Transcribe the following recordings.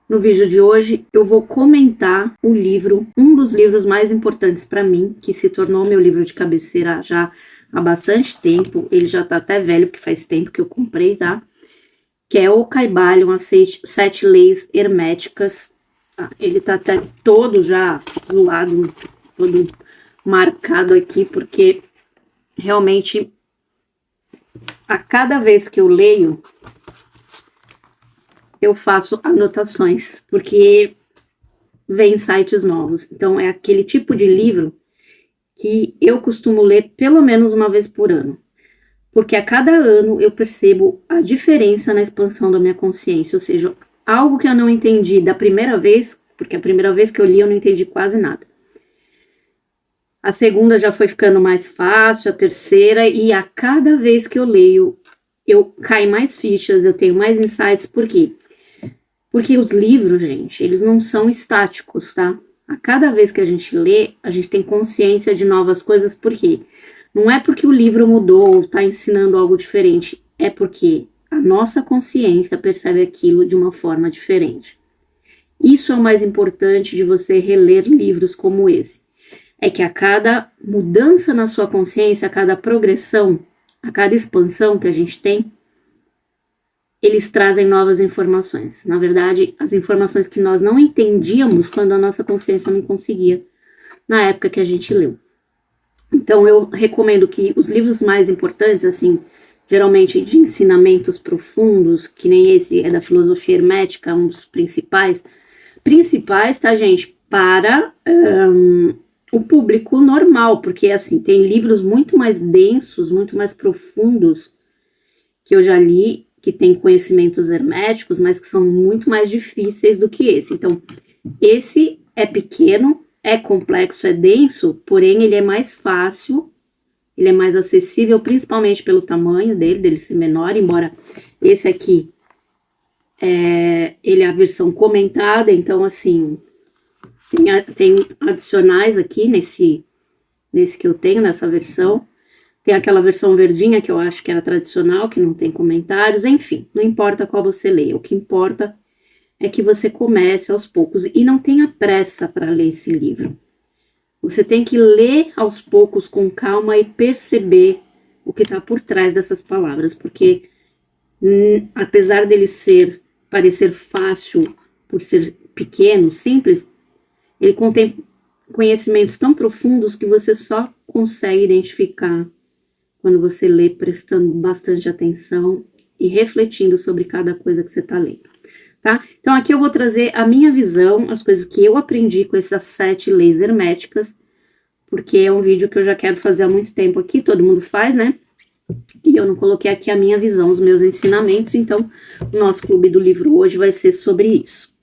No vídeo de hoje eu vou comentar o livro, um dos livros mais importantes para mim, que se tornou meu livro de cabeceira já há bastante tempo. Ele já tá até velho, porque faz tempo que eu comprei, tá? Que é o Kybalion, as 7 leis herméticas. Ele tá até todo já zoado, todo marcado aqui, porque realmente a cada vez que eu leio, eu faço anotações, porque vem insights novos. Então, é aquele tipo de livro que eu costumo ler pelo menos uma vez por ano. Porque a cada ano eu percebo a diferença na expansão da minha consciência. Ou seja, algo que eu não entendi da primeira vez, porque a primeira vez que eu li eu não entendi quase nada. A segunda já foi ficando mais fácil, a terceira, e a cada vez que eu leio, eu caio mais fichas, eu tenho mais insights. Por quê? Porque os livros, gente, eles não são estáticos, tá? A cada vez que a gente lê, a gente tem consciência de novas coisas. Por quê? Não é porque o livro mudou ou está ensinando algo diferente, é porque a nossa consciência percebe aquilo de uma forma diferente. Isso é o mais importante de você reler livros como esse. É que a cada mudança na sua consciência, a cada progressão, a cada expansão que a gente tem, eles trazem novas informações. Na verdade, as informações que nós não entendíamos quando a nossa consciência não conseguia, na época que a gente leu. Então, eu recomendo que os livros mais importantes, assim, geralmente de ensinamentos profundos, que nem esse é da filosofia hermética, um dos principais, tá, gente, para o público normal, porque, assim, tem livros muito mais densos, muito mais profundos, que eu já li, que tem conhecimentos herméticos, mas que são muito mais difíceis do que esse. Então, esse é pequeno, é complexo, é denso, porém ele é mais fácil, ele é mais acessível, principalmente pelo tamanho dele ser menor, embora esse aqui ele é a versão comentada, então assim, tem adicionais aqui nesse que eu tenho, nessa versão. Tem aquela versão verdinha que eu acho que era tradicional, que não tem comentários, enfim, não importa qual você leia, o que importa é que você comece aos poucos e não tenha pressa para ler esse livro. Você tem que ler aos poucos com calma e perceber o que está por trás dessas palavras, porque apesar dele parecer fácil por ser pequeno, simples, ele contém conhecimentos tão profundos que você só consegue identificar quando você lê prestando bastante atenção e refletindo sobre cada coisa que você está lendo, tá? Então aqui eu vou trazer a minha visão, as coisas que eu aprendi com essas 7 leis herméticas, porque é um vídeo que eu já quero fazer há muito tempo aqui, todo mundo faz, né? E eu não coloquei aqui a minha visão, os meus ensinamentos, então o nosso clube do livro hoje vai ser sobre isso.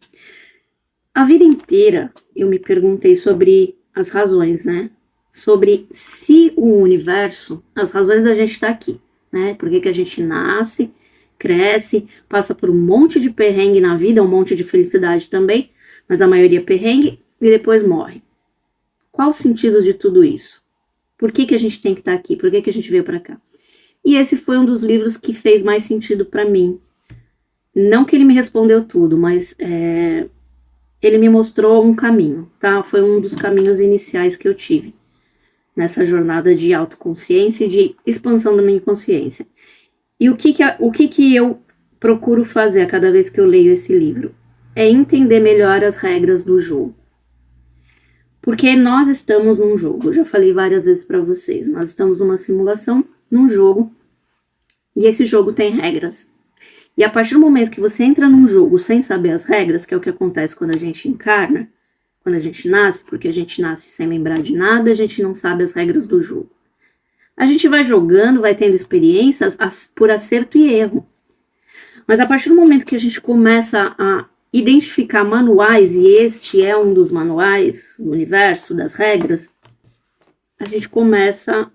A vida inteira eu me perguntei sobre as razões, né? Sobre se o universo, as razões da gente estar aqui, né? Por que a gente nasce, cresce, passa por um monte de perrengue na vida, um monte de felicidade também, mas a maioria perrengue e depois morre. Qual o sentido de tudo isso? Por que a gente tem que estar aqui? Por que a gente veio para cá? E esse foi um dos livros que fez mais sentido para mim. Não que ele me respondeu tudo, mas ele me mostrou um caminho, tá? Foi um dos caminhos iniciais que eu tive nessa jornada de autoconsciência e de expansão da minha consciência. E o que eu procuro fazer a cada vez que eu leio esse livro? É entender melhor as regras do jogo. Porque nós estamos num jogo, eu já falei várias vezes para vocês, nós estamos numa simulação, num jogo, e esse jogo tem regras. E a partir do momento que você entra num jogo sem saber as regras, que é o que acontece quando a gente encarna, quando a gente nasce, porque a gente nasce sem lembrar de nada, a gente não sabe as regras do jogo. A gente vai jogando, vai tendo experiências por acerto e erro. Mas a partir do momento que a gente começa a identificar manuais, e este é um dos manuais, o universo das regras, a gente começa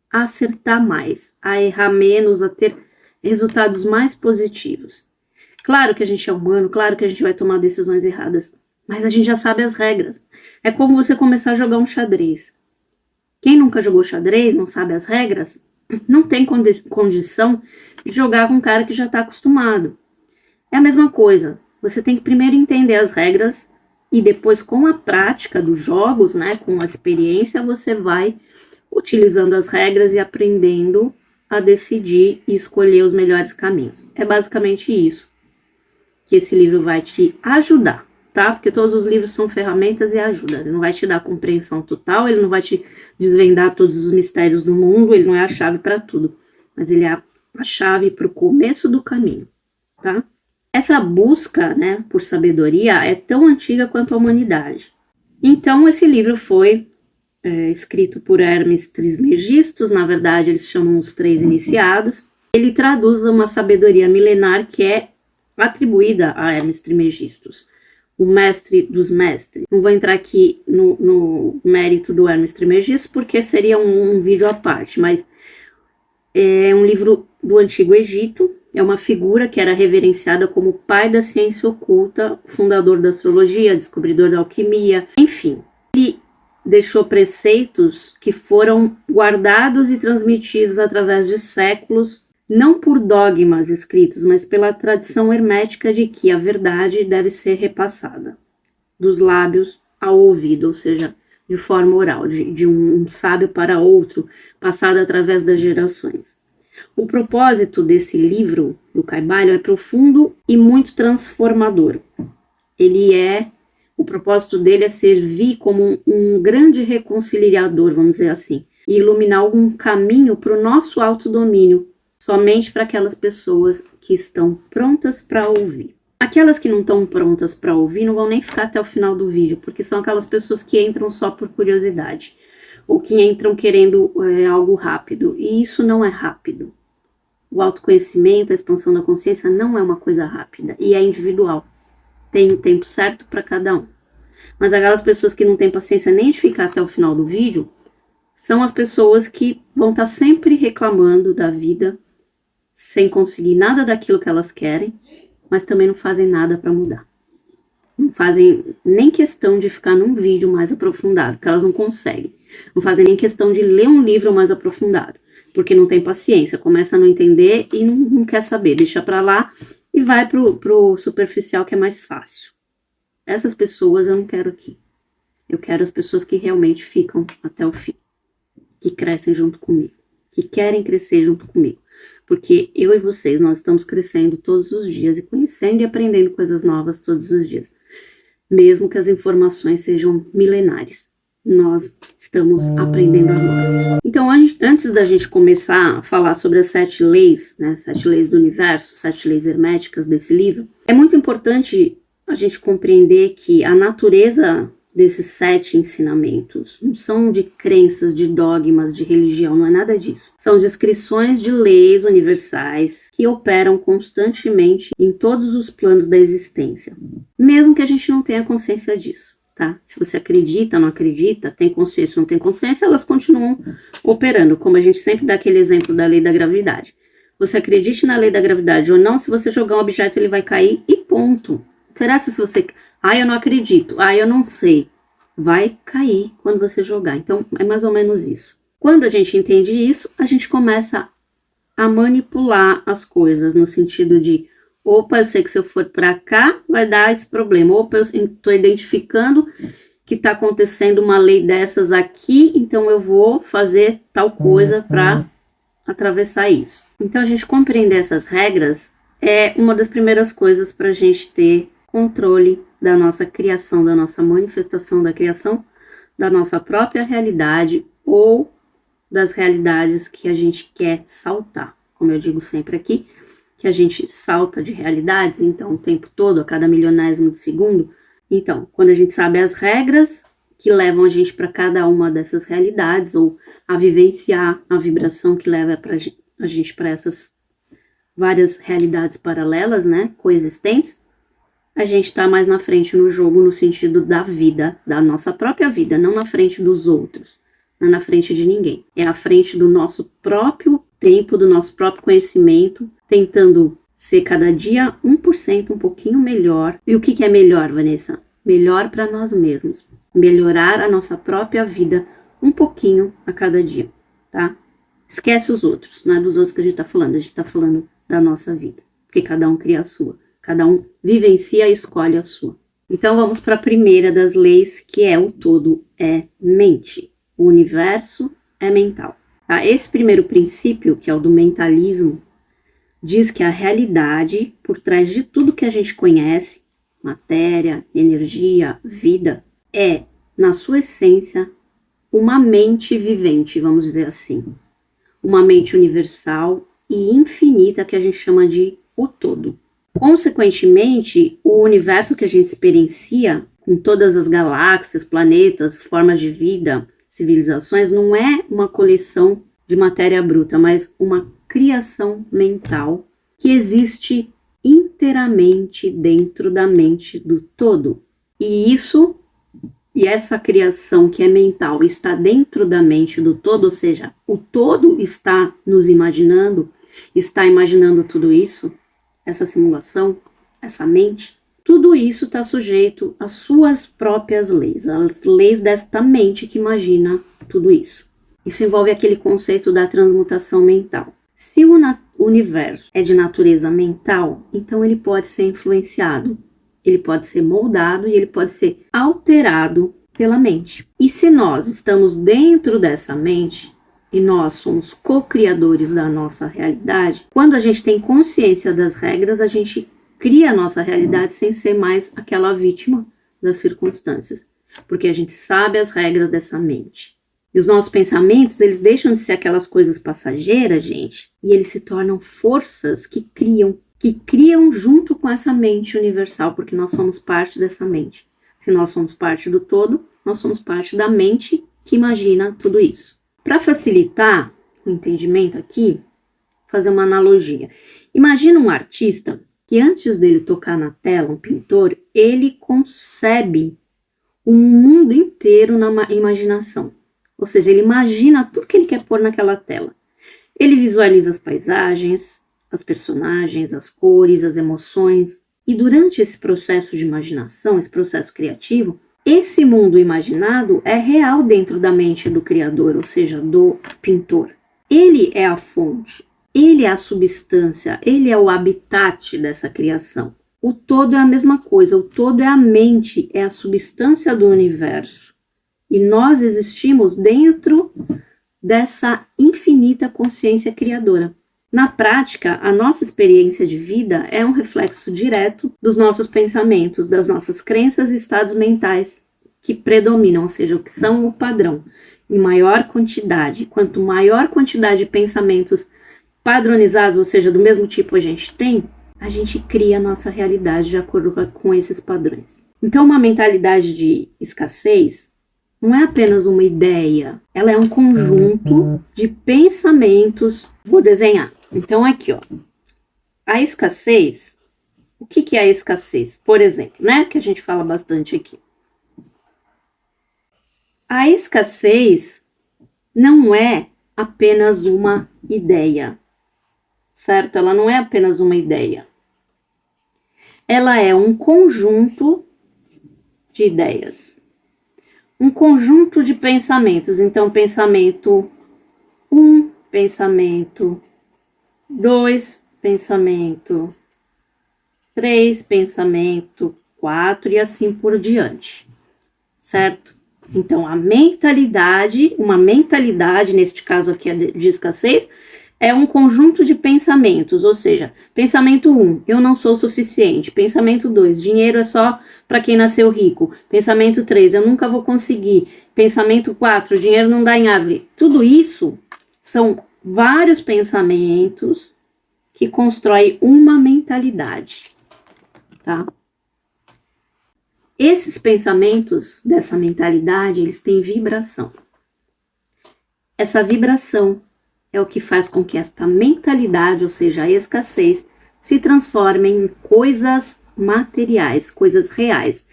a acertar mais, a errar menos, a ter resultados mais positivos. Claro que a gente é humano, claro que a gente vai tomar decisões erradas, mas a gente já sabe as regras. É como você começar a jogar um xadrez. Quem nunca jogou xadrez, não sabe as regras, não tem condição de jogar com um cara que já está acostumado. É a mesma coisa. você tem que primeiro entender as regras e depois, com a prática dos jogos, né, com a experiência, você vai utilizando as regras e aprendendo a decidir e escolher os melhores caminhos. É basicamente isso que esse livro vai te ajudar, tá? Porque todos os livros são ferramentas e ajuda. Ele não vai te dar compreensão total, ele não vai te desvendar todos os mistérios do mundo, ele não é a chave para tudo, mas ele é a chave para o começo do caminho, tá? Essa busca, né, por sabedoria é tão antiga quanto a humanidade. Então, esse livro foi escrito por Hermes Trismegistus, na verdade eles chamam os três iniciados. Ele traduz uma sabedoria milenar que é atribuída a Hermes Trismegistus, o mestre dos mestres. Não vou entrar aqui no mérito do Hermes Trismegistus, porque seria um vídeo à parte, mas é um livro do Antigo Egito, é uma figura que era reverenciada como o pai da ciência oculta, fundador da astrologia, descobridor da alquimia, enfim. Ele deixou preceitos que foram guardados e transmitidos através de séculos, não por dogmas escritos, mas pela tradição hermética de que a verdade deve ser repassada dos lábios ao ouvido, ou seja, de forma oral, de um sábio para outro, passada através das gerações. O propósito desse livro, do Kybalion, é profundo e muito transformador. O propósito dele é servir como um grande reconciliador, vamos dizer assim, e iluminar um caminho para o nosso autodomínio, somente para aquelas pessoas que estão prontas para ouvir. Aquelas que não estão prontas para ouvir não vão nem ficar até o final do vídeo, porque são aquelas pessoas que entram só por curiosidade, ou que entram querendo algo rápido, e isso não é rápido. O autoconhecimento, a expansão da consciência não é uma coisa rápida, e é individual. Tem o tempo certo para cada um. Mas aquelas pessoas que não têm paciência nem de ficar até o final do vídeo, são as pessoas que vão estar sempre reclamando da vida, sem conseguir nada daquilo que elas querem, mas também não fazem nada para mudar. Não fazem nem questão de ficar num vídeo mais aprofundado, porque elas não conseguem. Não fazem nem questão de ler um livro mais aprofundado, porque não tem paciência, começa a não entender e não quer saber, deixa para lá e vai pro superficial, que é mais fácil. Essas pessoas eu não quero aqui. Eu quero as pessoas que realmente ficam até o fim, que crescem junto comigo, que querem crescer junto comigo. Porque eu e vocês, nós estamos crescendo todos os dias e conhecendo e aprendendo coisas novas todos os dias. Mesmo que as informações sejam milenares, nós estamos aprendendo agora. Então, antes da gente começar a falar sobre as 7 leis, né, 7 leis do universo, 7 leis herméticas desse livro, é muito importante a gente compreender que a natureza desses 7 ensinamentos não são de crenças, de dogmas, de religião, não é nada disso. São descrições de leis universais que operam constantemente em todos os planos da existência, mesmo que a gente não tenha consciência disso, tá? Se você acredita, não acredita, tem consciência, não tem consciência, elas continuam operando, como a gente sempre dá aquele exemplo da lei da gravidade. Você acredite na lei da gravidade ou não, se você jogar um objeto ele vai cair e ponto. Será se você... eu não acredito. Eu não sei. Vai cair quando você jogar. Então, é mais ou menos isso. Quando a gente entende isso, a gente começa a manipular as coisas, no sentido de, opa, eu sei que se eu for para cá, vai dar esse problema. Opa, eu estou identificando que está acontecendo uma lei dessas aqui, então eu vou fazer tal coisa para atravessar isso. Então, a gente compreender essas regras é uma das primeiras coisas para a gente ter controle da nossa criação, da nossa manifestação da criação, da nossa própria realidade ou das realidades que a gente quer saltar. Como eu digo sempre aqui, que a gente salta de realidades, então, o tempo todo, a cada milionésimo de segundo. Então, quando a gente sabe as regras que levam a gente para cada uma dessas realidades, ou a vivenciar a vibração que leva a gente para essas várias realidades paralelas, né, coexistentes, a gente está mais na frente no jogo, no sentido da vida, da nossa própria vida, não na frente dos outros, não na frente de ninguém. É à frente do nosso próprio tempo, do nosso próprio conhecimento, tentando ser cada dia 1% um pouquinho melhor. E o que é melhor, Vanessa? Melhor para nós mesmos. Melhorar a nossa própria vida um pouquinho a cada dia, tá? Esquece os outros, não é dos outros que a gente está falando da nossa vida, porque cada um cria a sua. Cada um vivencia e escolhe a sua. Então vamos para a primeira das leis, que é o todo é mente. O universo é mental. Tá? Esse primeiro princípio, que é o do mentalismo, diz que a realidade, por trás de tudo que a gente conhece, matéria, energia, vida, é, na sua essência, uma mente vivente, vamos dizer assim. Uma mente universal e infinita que a gente chama de o todo. Consequentemente, o universo que a gente experiencia, com todas as galáxias, planetas, formas de vida, civilizações, não é uma coleção de matéria bruta, mas uma criação mental que existe inteiramente dentro da mente do todo. E essa criação que é mental está dentro da mente do todo, ou seja, o todo está nos imaginando, está imaginando tudo isso, essa simulação, essa mente, tudo isso está sujeito às suas próprias leis, às leis desta mente que imagina tudo isso. Isso envolve aquele conceito da transmutação mental. Se o universo é de natureza mental, então ele pode ser influenciado, ele pode ser moldado e ele pode ser alterado pela mente. E se nós estamos dentro dessa mente, e nós somos co-criadores da nossa realidade, quando a gente tem consciência das regras, a gente cria a nossa realidade sem ser mais aquela vítima das circunstâncias, porque a gente sabe as regras dessa mente. E os nossos pensamentos, eles deixam de ser aquelas coisas passageiras, gente, e eles se tornam forças que criam junto com essa mente universal, porque nós somos parte dessa mente. Se nós somos parte do todo, nós somos parte da mente que imagina tudo isso. Para facilitar o entendimento aqui, fazer uma analogia. Imagina um artista que antes dele tocar na tela, um pintor, ele concebe o mundo inteiro na imaginação. Ou seja, ele imagina tudo que ele quer pôr naquela tela. Ele visualiza as paisagens, as personagens, as cores, as emoções. E durante esse processo de imaginação, esse processo criativo, esse mundo imaginado é real dentro da mente do criador, ou seja, do pintor. Ele é a fonte, ele é a substância, ele é o habitat dessa criação. O todo é a mesma coisa, o todo é a mente, é a substância do universo. E nós existimos dentro dessa infinita consciência criadora. Na prática, a nossa experiência de vida é um reflexo direto dos nossos pensamentos, das nossas crenças e estados mentais que predominam, ou seja, o que são o padrão. Em maior quantidade, quanto maior quantidade de pensamentos padronizados, ou seja, do mesmo tipo a gente tem, a gente cria a nossa realidade de acordo com esses padrões. Então, uma mentalidade de escassez não é apenas uma ideia, ela é um conjunto de pensamentos. Vou desenhar. Então, aqui, ó, a escassez, o que é a escassez? Por exemplo, né, que a gente fala bastante aqui. A escassez não é apenas uma ideia, certo? Ela não é apenas uma ideia. Ela é um conjunto de ideias, um conjunto de pensamentos. Então, pensamento 1, pensamento 2, pensamento 3, pensamento 4 e assim por diante, certo? Então, a mentalidade, uma mentalidade, neste caso aqui de escassez, é um conjunto de pensamentos, ou seja, pensamento 1, eu não sou suficiente. Pensamento 2, dinheiro é só para quem nasceu rico. Pensamento 3, eu nunca vou conseguir. Pensamento 4, dinheiro não dá em árvore. Tudo isso são vários pensamentos que constroem uma mentalidade, tá? Esses pensamentos dessa mentalidade, eles têm vibração. Essa vibração é o que faz com que esta mentalidade, ou seja, a escassez, se transforme em coisas materiais, coisas reais.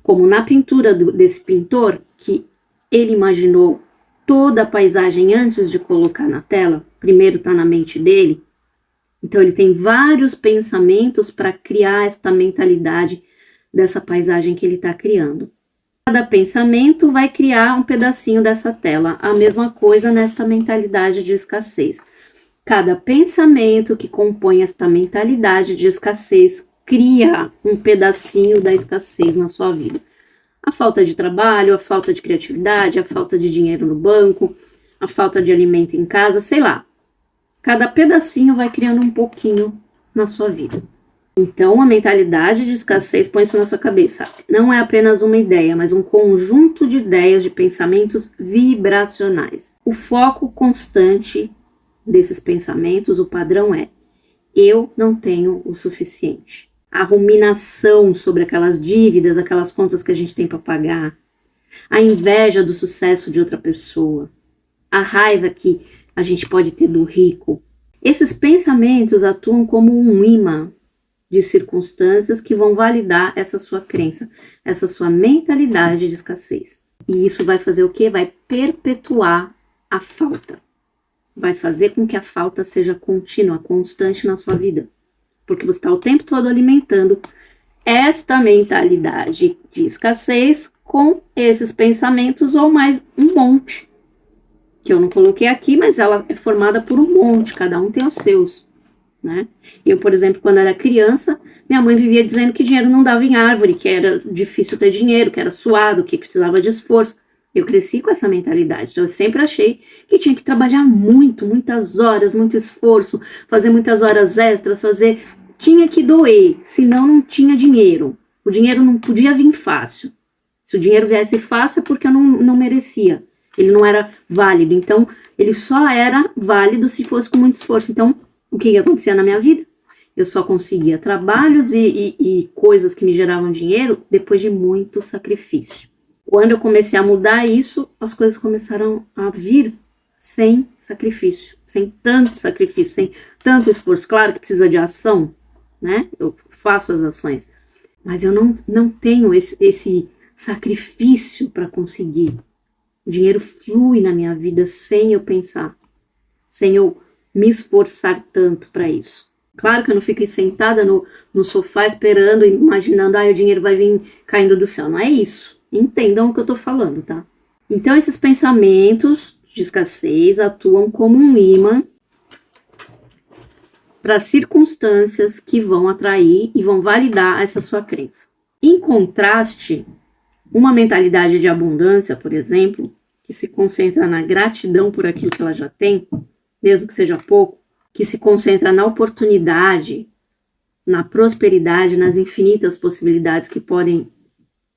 Como na pintura desse pintor, que ele imaginou toda a paisagem antes de colocar na tela, primeiro está na mente dele, então ele tem vários pensamentos para criar esta mentalidade dessa paisagem que ele está criando. Cada pensamento vai criar um pedacinho dessa tela. A mesma coisa nesta mentalidade de escassez. Cada pensamento que compõe esta mentalidade de escassez cria um pedacinho da escassez na sua vida. A falta de trabalho, a falta de criatividade, a falta de dinheiro no banco, a falta de alimento em casa, sei lá. Cada pedacinho vai criando um pouquinho na sua vida. Então, a mentalidade de escassez, põe isso na sua cabeça. Não é apenas uma ideia, mas um conjunto de ideias, de pensamentos vibracionais. O foco constante desses pensamentos, o padrão é: eu não tenho o suficiente. A ruminação sobre aquelas dívidas, aquelas contas que a gente tem para pagar, a inveja do sucesso de outra pessoa, a raiva que a gente pode ter do rico. Esses pensamentos atuam como um imã de circunstâncias que vão validar essa sua crença, essa sua mentalidade de escassez. E isso vai fazer o quê? Vai perpetuar a falta. Vai fazer com que a falta seja contínua, constante na sua vida. Porque você está o tempo todo alimentando esta mentalidade de escassez com esses pensamentos ou mais um monte. Que eu não coloquei aqui, mas ela é formada por um monte, cada um tem os seus. Né? Eu, por exemplo, quando era criança, minha mãe vivia dizendo que dinheiro não dava em árvore, que era difícil ter dinheiro, que era suado, que precisava de esforço. Eu cresci com essa mentalidade, então eu sempre achei que tinha que trabalhar muito, muitas horas, muito esforço, fazer muitas horas extras, tinha que doer, senão não tinha dinheiro. O dinheiro não podia vir fácil. Se o dinheiro viesse fácil é porque eu não merecia. Ele não era válido, então ele só era válido se fosse com muito esforço. Então, o que acontecia na minha vida? Eu só conseguia trabalhos e coisas que me geravam dinheiro depois de muito sacrifício. Quando eu comecei a mudar isso, as coisas começaram a vir sem sacrifício, sem tanto sacrifício, sem tanto esforço. Claro que precisa de ação, né? Eu faço as ações, mas eu não tenho esse sacrifício para conseguir. O dinheiro flui na minha vida sem eu pensar, sem eu me esforçar tanto para isso. Claro que eu não fico sentada no sofá esperando, imaginando, o dinheiro vai vir caindo do céu. Não é isso. Entendam o que eu tô falando, tá? Então, esses pensamentos de escassez atuam como um imã para circunstâncias que vão atrair e vão validar essa sua crença. Em contraste, uma mentalidade de abundância, por exemplo, que se concentra na gratidão por aquilo que ela já tem, mesmo que seja pouco, que se concentra na oportunidade, na prosperidade, nas infinitas possibilidades que podem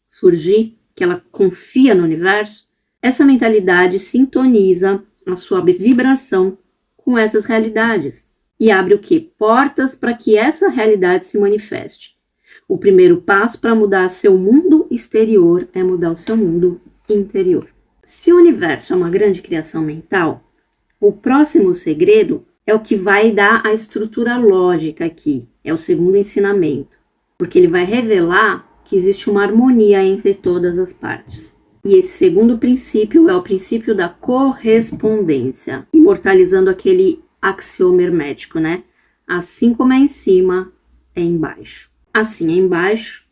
surgir, que ela confia no universo, essa mentalidade sintoniza a sua vibração com essas realidades e abre o quê? Portas para que essa realidade se manifeste. O primeiro passo para mudar seu mundo exterior é mudar o seu mundo interior. Se o universo é uma grande criação mental, o próximo segredo é o que vai dar a estrutura lógica aqui, é o segundo ensinamento, porque ele vai revelar que existe uma harmonia entre todas as partes. E esse segundo princípio é o princípio da correspondência, imortalizando aquele axioma hermético, né? Assim como é em cima, é embaixo. Assim é embaixo,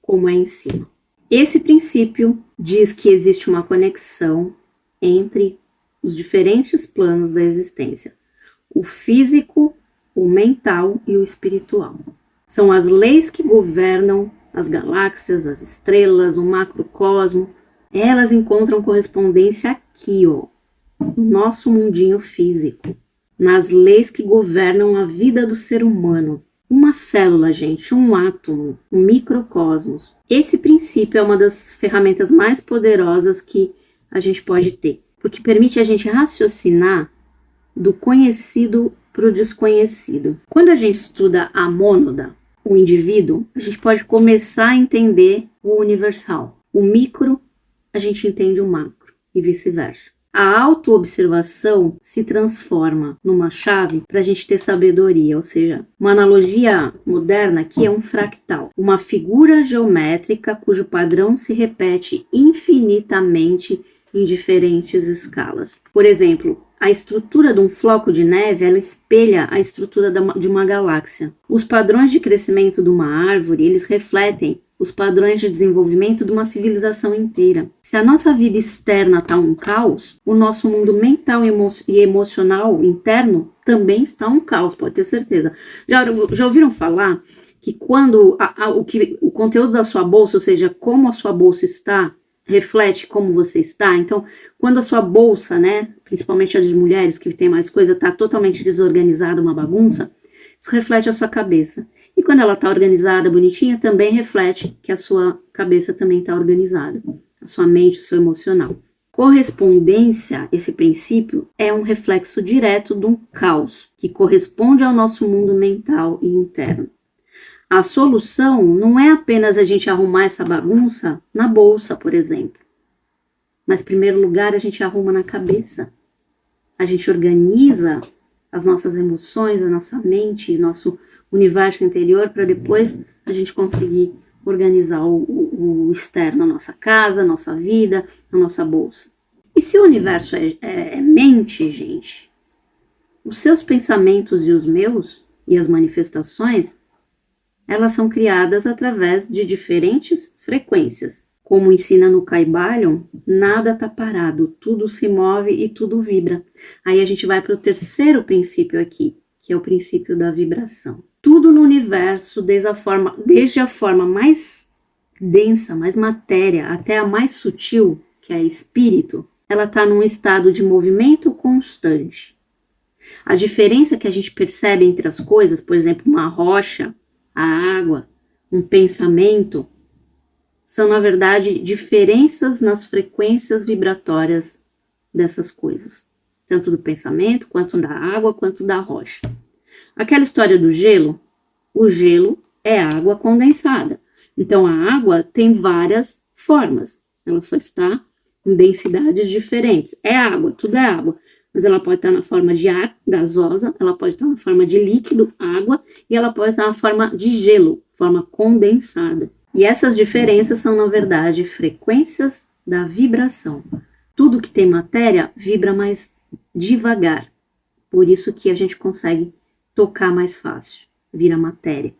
como é em cima. Esse princípio diz que existe uma conexão entre os diferentes planos da existência, o físico, o mental e o espiritual. São as leis que governam as galáxias, as estrelas, o macrocosmo. Elas encontram correspondência aqui, ó, no nosso mundinho físico, nas leis que governam a vida do ser humano. Uma célula, gente, um átomo, um microcosmos. Esse princípio é uma das ferramentas mais poderosas que a gente pode ter, porque permite a gente raciocinar do conhecido para o desconhecido. Quando a gente estuda a mônada, o indivíduo, a gente pode começar a entender o universal. O micro, a gente entende o macro e vice-versa. A autoobservação se transforma numa chave para a gente ter sabedoria, ou seja, uma analogia moderna aqui é um fractal, uma figura geométrica cujo padrão se repete infinitamente em diferentes escalas. Por exemplo, a estrutura de um floco de neve, ela espelha a estrutura de uma galáxia. Os padrões de crescimento de uma árvore, eles refletem os padrões de desenvolvimento de uma civilização inteira. Se a nossa vida externa está um caos, o nosso mundo mental e emocional interno também está um caos, pode ter certeza. Já ouviram falar que quando o conteúdo da sua bolsa, ou seja, como a sua bolsa está, reflete como você está. Então, quando a sua bolsa, né, principalmente a de mulheres que tem mais coisa, está totalmente desorganizada, uma bagunça, isso reflete a sua cabeça. E quando ela está organizada, bonitinha, também reflete que a sua cabeça também está organizada, a sua mente, o seu emocional. Correspondência, esse princípio, é um reflexo direto de um caos, que corresponde ao nosso mundo mental e interno. A solução não é apenas a gente arrumar essa bagunça na bolsa, por exemplo. Mas, em primeiro lugar, a gente arruma na cabeça. A gente organiza as nossas emoções, a nossa mente, nosso universo interior, para depois a gente conseguir organizar o externo, a nossa casa, a nossa vida, a nossa bolsa. E se o universo é mente, gente, os seus pensamentos e os meus, e as manifestações, elas são criadas através de diferentes frequências. Como ensina no Kybalion, nada está parado, tudo se move e tudo vibra. Aí a gente vai para o terceiro princípio aqui, que é o princípio da vibração. Tudo no universo, desde a forma mais densa, mais matéria, até a mais sutil, que é espírito, ela está num estado de movimento constante. A diferença que a gente percebe entre as coisas, por exemplo, uma rocha, a água, um pensamento, são, na verdade, diferenças nas frequências vibratórias dessas coisas. Tanto do pensamento, quanto da água, quanto da rocha. Aquela história do gelo, o gelo é água condensada. Então, a água tem várias formas. Ela só está em densidades diferentes. É água, tudo é água. Mas ela pode estar na forma de ar, gasosa, ela pode estar na forma de líquido, água, e ela pode estar na forma de gelo, forma condensada. E essas diferenças são, na verdade, frequências da vibração. Tudo que tem matéria vibra mais devagar. Por isso que a gente consegue tocar mais fácil, vira matéria.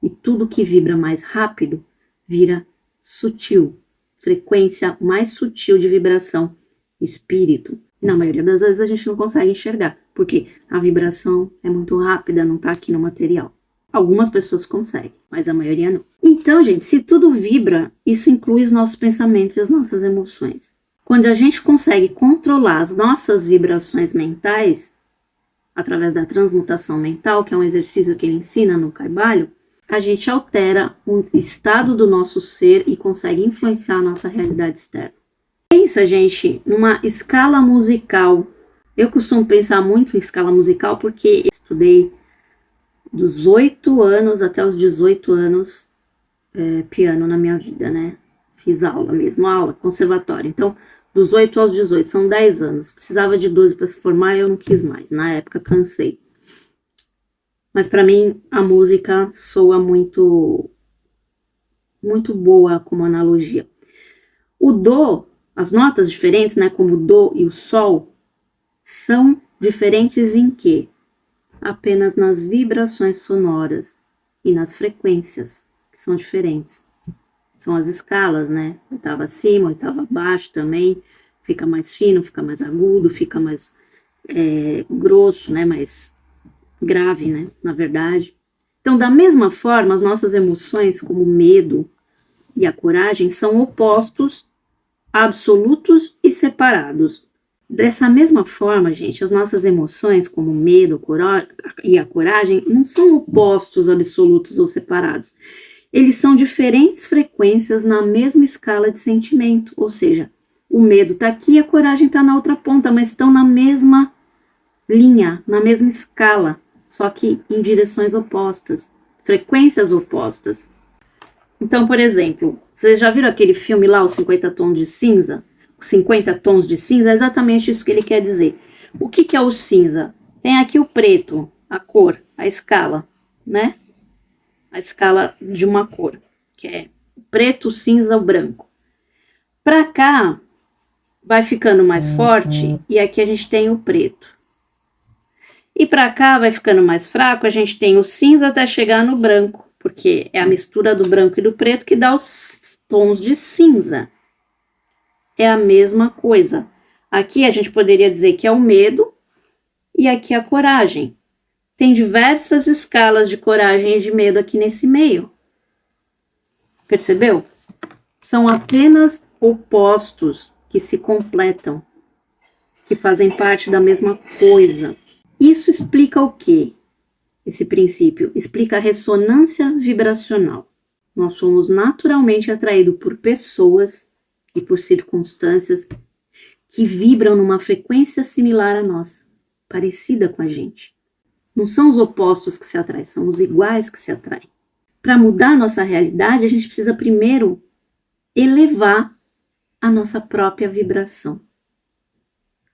E tudo que vibra mais rápido vira sutil, frequência mais sutil de vibração, espírito. Na maioria das vezes a gente não consegue enxergar, porque a vibração é muito rápida, não está aqui no material. Algumas pessoas conseguem, mas a maioria não. Então, gente, se tudo vibra, isso inclui os nossos pensamentos e as nossas emoções. Quando a gente consegue controlar as nossas vibrações mentais, através da transmutação mental, que é um exercício que ele ensina no Kybalion, a gente altera o estado do nosso ser e consegue influenciar a nossa realidade externa. Pensa, gente, numa escala musical. Eu costumo pensar muito em escala musical porque eu estudei dos 8 anos até os 18 anos piano na minha vida, né? Fiz aula mesmo, aula, conservatório. Então, dos 8 aos 18, são 10 anos. Precisava de 12 para se formar e eu não quis mais. Na época, cansei. Mas para mim, a música soa muito, muito boa como analogia. O dó, as notas diferentes, né, como o dó e o sol, são diferentes em quê? Apenas nas vibrações sonoras e nas frequências, que são diferentes. São as escalas, né? Oitava acima, oitava abaixo também. Fica mais fino, fica mais agudo, fica mais grosso, né? Mais grave, né? Na verdade. Então, da mesma forma, as nossas emoções, como o medo e a coragem, são opostos, absolutos e separados. Dessa mesma forma, gente, as nossas emoções, como o medo e a coragem, não são opostos, absolutos ou separados. Eles são diferentes frequências na mesma escala de sentimento, ou seja, o medo está aqui e a coragem está na outra ponta, mas estão na mesma linha, na mesma escala, só que em direções opostas, frequências opostas. Então, por exemplo, vocês já viram aquele filme lá, Os 50 Tons de Cinza? Os 50 Tons de Cinza é exatamente isso que ele quer dizer. O que é o cinza? Tem aqui o preto, a cor, a escala, né? A escala de uma cor, que é preto, cinza, o branco. Para cá, vai ficando mais forte, e aqui a gente tem o preto. E para cá, vai ficando mais fraco, a gente tem o cinza até chegar no branco, porque é a mistura do branco e do preto que dá os tons de cinza. É a mesma coisa. Aqui a gente poderia dizer que é o medo, e aqui a coragem. Tem diversas escalas de coragem e de medo aqui nesse meio. Percebeu? São apenas opostos que se completam, que fazem parte da mesma coisa. Isso explica o quê? Esse princípio explica a ressonância vibracional. Nós somos naturalmente atraídos por pessoas e por circunstâncias que vibram numa frequência similar à nossa, parecida com a gente. Não são os opostos que se atraem, são os iguais que se atraem. Para mudar a nossa realidade, a gente precisa primeiro elevar a nossa própria vibração,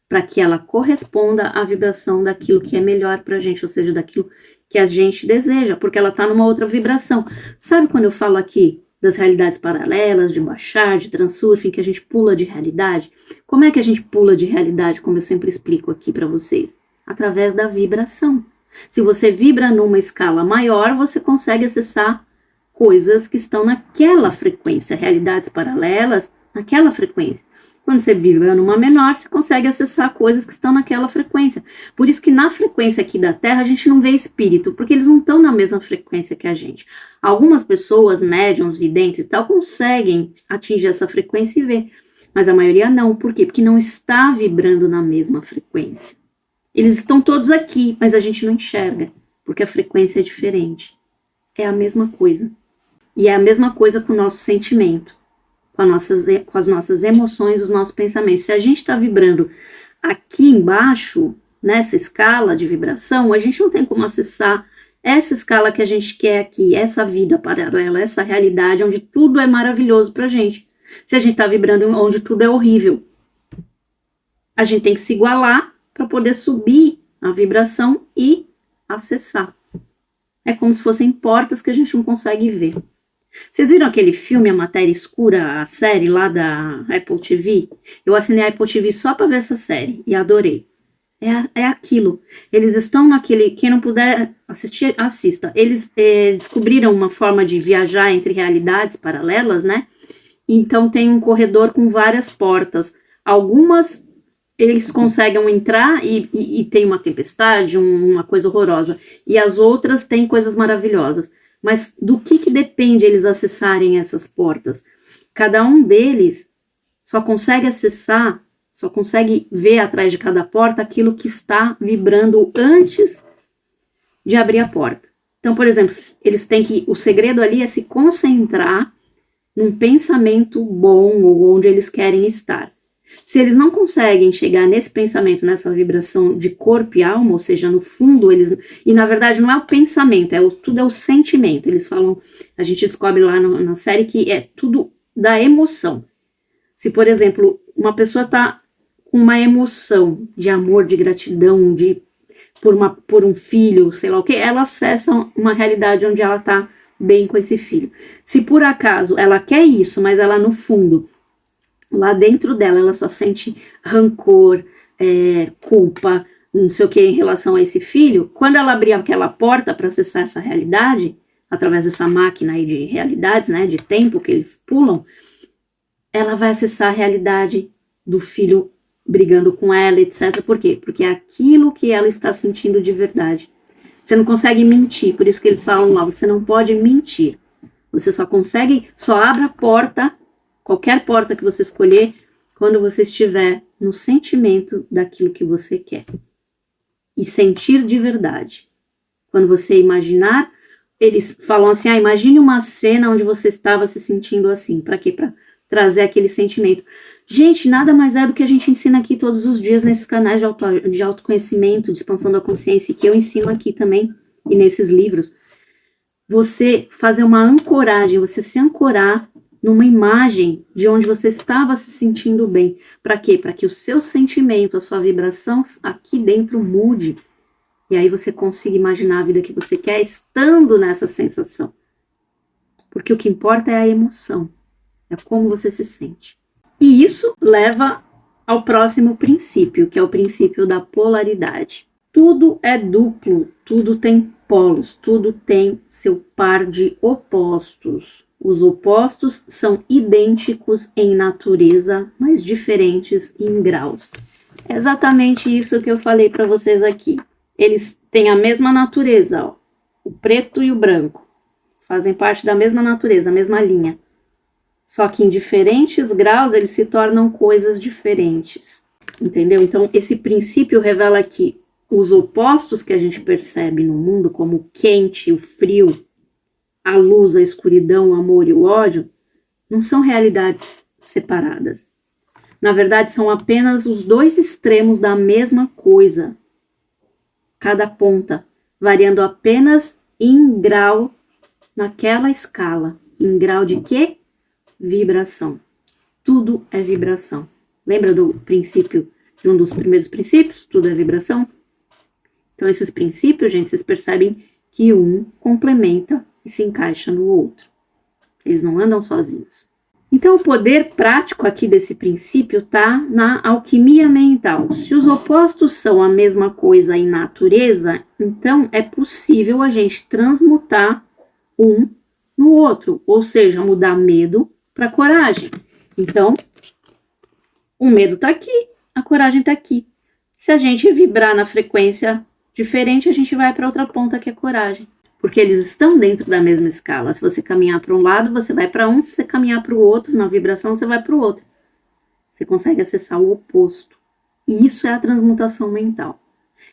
para que ela corresponda à vibração daquilo que é melhor para a gente, ou seja, daquilo que a gente deseja, porque ela está numa outra vibração. Sabe quando eu falo aqui das realidades paralelas, de baixar, de transurfing, que a gente pula de realidade? Como é que a gente pula de realidade, como eu sempre explico aqui para vocês? Através da vibração. Se você vibra numa escala maior, você consegue acessar coisas que estão naquela frequência, realidades paralelas naquela frequência. Quando você vibra numa menor, você consegue acessar coisas que estão naquela frequência. Por isso que na frequência aqui da Terra a gente não vê espírito, porque eles não estão na mesma frequência que a gente. Algumas pessoas, médiums, videntes e tal, conseguem atingir essa frequência e ver, mas a maioria não. Por quê? Porque não está vibrando na mesma frequência. Eles estão todos aqui, mas a gente não enxerga, porque a frequência é diferente. É a mesma coisa. E é a mesma coisa com o nosso sentimento, com as nossas emoções, os nossos pensamentos. Se a gente está vibrando aqui embaixo, nessa escala de vibração, a gente não tem como acessar essa escala que a gente quer aqui, essa vida paralela, essa realidade onde tudo é maravilhoso pra gente. Se a gente está vibrando onde tudo é horrível, a gente tem que se igualar para poder subir a vibração e acessar. É como se fossem portas que a gente não consegue ver. Vocês viram aquele filme A Matéria Escura, a série lá da Apple TV? Eu assinei a Apple TV só para ver essa série e adorei. É aquilo. Eles estão naquele... Quem não puder assistir, assista. Eles descobriram uma forma de viajar entre realidades paralelas, né? Então tem um corredor com várias portas. Algumas eles conseguem entrar e tem uma tempestade, uma coisa horrorosa. E as outras têm coisas maravilhosas. Mas do que depende eles acessarem essas portas? Cada um deles só consegue acessar, só consegue ver atrás de cada porta aquilo que está vibrando antes de abrir a porta. Então, por exemplo, eles têm que... O segredo ali é se concentrar num pensamento bom ou onde eles querem estar. Se eles não conseguem chegar nesse pensamento, nessa vibração de corpo e alma, ou seja, no fundo eles... E na verdade não é o pensamento, tudo é o sentimento. Eles falam, a gente descobre lá na série que é tudo da emoção. Se, por exemplo, uma pessoa está com uma emoção de amor, de gratidão, por um filho, sei lá o que, ela acessa uma realidade onde ela está bem com esse filho. Se por acaso ela quer isso, mas ela no fundo... Lá dentro dela, ela só sente rancor, culpa, não sei o que em relação a esse filho. Quando ela abrir aquela porta para acessar essa realidade, através dessa máquina aí de realidades, né, de tempo que eles pulam, ela vai acessar a realidade do filho brigando com ela, etc. Por quê? Porque é aquilo que ela está sentindo de verdade. Você não consegue mentir, por isso que eles falam lá, você não pode mentir. Você só abre a porta, qualquer porta que você escolher, quando você estiver no sentimento daquilo que você quer. E sentir de verdade. Quando você imaginar, eles falam assim, imagine uma cena onde você estava se sentindo assim. Para quê? Para trazer aquele sentimento. Gente, nada mais é do que a gente ensina aqui todos os dias nesses canais de autoconhecimento, de expansão da consciência, que eu ensino aqui também, e nesses livros. Você fazer uma ancoragem, você se ancorar numa imagem de onde você estava se sentindo bem. Para quê? Para que o seu sentimento, a sua vibração aqui dentro mude. E aí você consiga imaginar a vida que você quer estando nessa sensação. Porque o que importa é a emoção. É como você se sente. E isso leva ao próximo princípio, que é o princípio da polaridade. Tudo é duplo, tudo tem polos, tudo tem seu par de opostos. Os opostos são idênticos em natureza, mas diferentes em graus. É exatamente isso que eu falei para vocês aqui. eles têm a mesma natureza, ó. O preto e o branco fazem parte da mesma natureza, a mesma linha. Só que em diferentes graus eles se tornam coisas diferentes. Entendeu? Então, esse princípio revela que os opostos que a gente percebe no mundo, como o quente, o frio, a luz, a escuridão, o amor e o ódio, não são realidades separadas. Na verdade, são apenas os dois extremos da mesma coisa. Cada ponta, variando apenas em grau naquela escala. Em grau de quê? Vibração. Tudo é vibração. Lembra do princípio, de um dos primeiros princípios? Tudo é vibração? Então, esses princípios, gente, vocês percebem que um complementa e se encaixa no outro. Eles não andam sozinhos. Então, o poder prático aqui desse princípio está na alquimia mental. Se os opostos são a mesma coisa em natureza, então é possível a gente transmutar um no outro, ou seja, mudar medo para coragem. Então, o medo está aqui, a coragem está aqui. Se a gente vibrar na frequência diferente, a gente vai para outra ponta que é coragem. Porque eles estão dentro da mesma escala. Se você caminhar para um lado, você vai para um. Se você caminhar para o outro, na vibração, você vai para o outro. Você consegue acessar o oposto. E isso é a transmutação mental.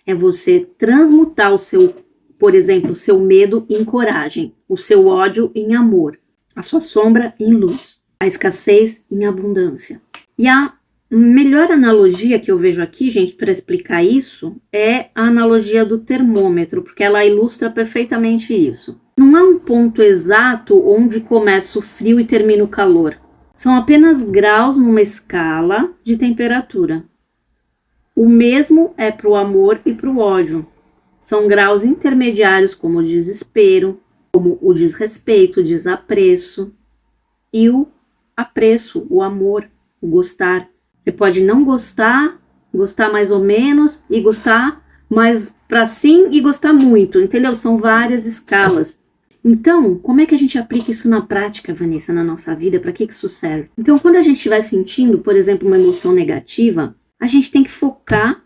É você transmutar o seu, por exemplo, o seu medo em coragem, o seu ódio em amor, a sua sombra em luz, a escassez em abundância. E a melhor analogia que eu vejo aqui, gente, para explicar isso, é a analogia do termômetro, porque ela ilustra perfeitamente isso. Não há um ponto exato onde começa o frio e termina o calor. São apenas graus numa escala de temperatura. O mesmo é para o amor e para o ódio. São graus intermediários como o desespero, como o desrespeito, o desapreço e o apreço, o amor, o gostar. Você pode não gostar, gostar mais ou menos, e gostar mais para sim e gostar muito, entendeu? São várias escalas. Então, como é que a gente aplica isso na prática, Vanessa, na nossa vida? Para que isso serve? Então, quando a gente estiver sentindo, por exemplo, uma emoção negativa, a gente tem que focar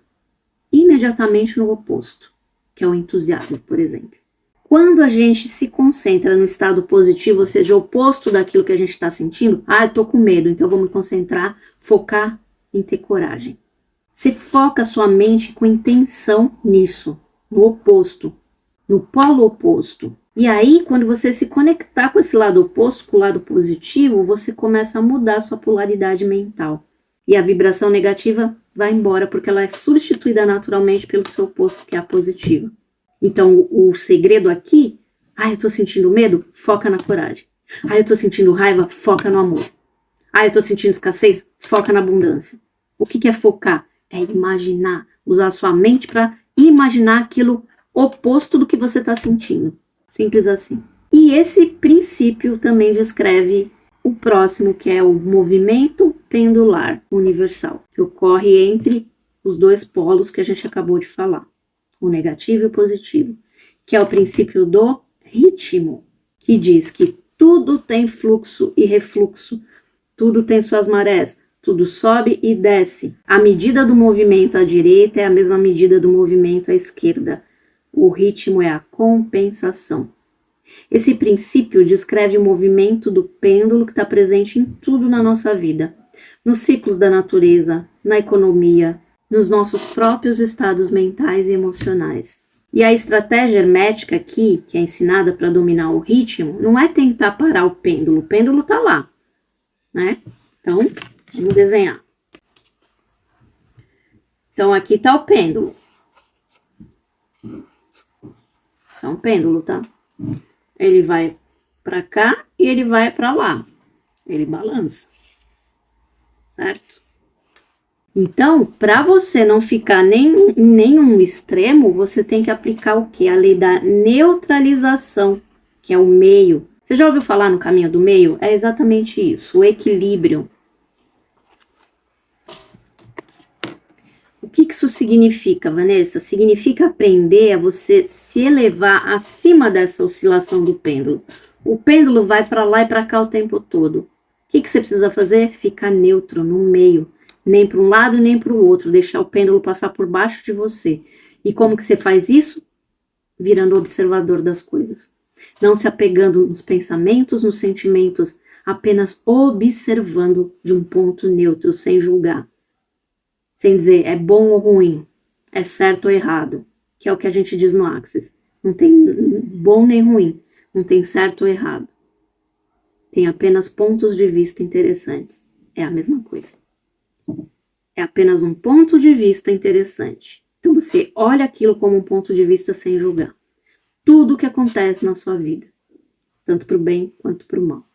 imediatamente no oposto, que é o entusiasmo, por exemplo. Quando a gente se concentra no estado positivo, ou seja, o oposto daquilo que a gente está sentindo, eu tô com medo, então vou me concentrar, focar em ter coragem. Você foca a sua mente com intenção nisso, no oposto, no polo oposto. E aí, quando você se conectar com esse lado oposto, com o lado positivo, você começa a mudar a sua polaridade mental. E a vibração negativa vai embora, porque ela é substituída naturalmente pelo seu oposto, que é a positiva. Então, o segredo aqui, eu tô sentindo medo? Foca na coragem. Eu tô sentindo raiva? Foca no amor. Eu tô sentindo escassez? Foca na abundância. O que é focar? É imaginar, usar a sua mente para imaginar aquilo oposto do que você está sentindo. Simples assim. E esse princípio também descreve o próximo, que é o movimento pendular universal, que ocorre entre os dois polos que a gente acabou de falar, o negativo e o positivo, que é o princípio do ritmo, que diz que tudo tem fluxo e refluxo, tudo tem suas marés, tudo sobe e desce. A medida do movimento à direita é a mesma medida do movimento à esquerda. O ritmo é a compensação. Esse princípio descreve o movimento do pêndulo que está presente em tudo na nossa vida, nos ciclos da natureza, na economia, nos nossos próprios estados mentais e emocionais. E a estratégia hermética aqui, que é ensinada para dominar o ritmo, não é tentar parar o pêndulo está lá, né? Então, vamos desenhar. Então, aqui está o pêndulo. Isso é um pêndulo, tá? Ele vai para cá e ele vai para lá. Ele balança. Certo? Então, para você não ficar em nenhum extremo, você tem que aplicar o quê? A lei da neutralização, que é o meio. Você já ouviu falar no caminho do meio? É exatamente isso, o equilíbrio. O que isso significa, Vanessa? Significa aprender a você se elevar acima dessa oscilação do pêndulo. O pêndulo vai para lá e para cá o tempo todo. O que você precisa fazer? Ficar neutro, no meio. Nem para um lado, nem para o outro. Deixar o pêndulo passar por baixo de você. E como que você faz isso? Virando observador das coisas. Não se apegando nos pensamentos, nos sentimentos, apenas observando de um ponto neutro, sem julgar. Sem dizer é bom ou ruim, é certo ou errado, que é o que a gente diz no Axis. Não tem bom nem ruim, não tem certo ou errado. Tem apenas pontos de vista interessantes. É a mesma coisa. É apenas um ponto de vista interessante. Então você olha aquilo como um ponto de vista sem julgar. Tudo o que acontece na sua vida, tanto para o bem quanto para o mal.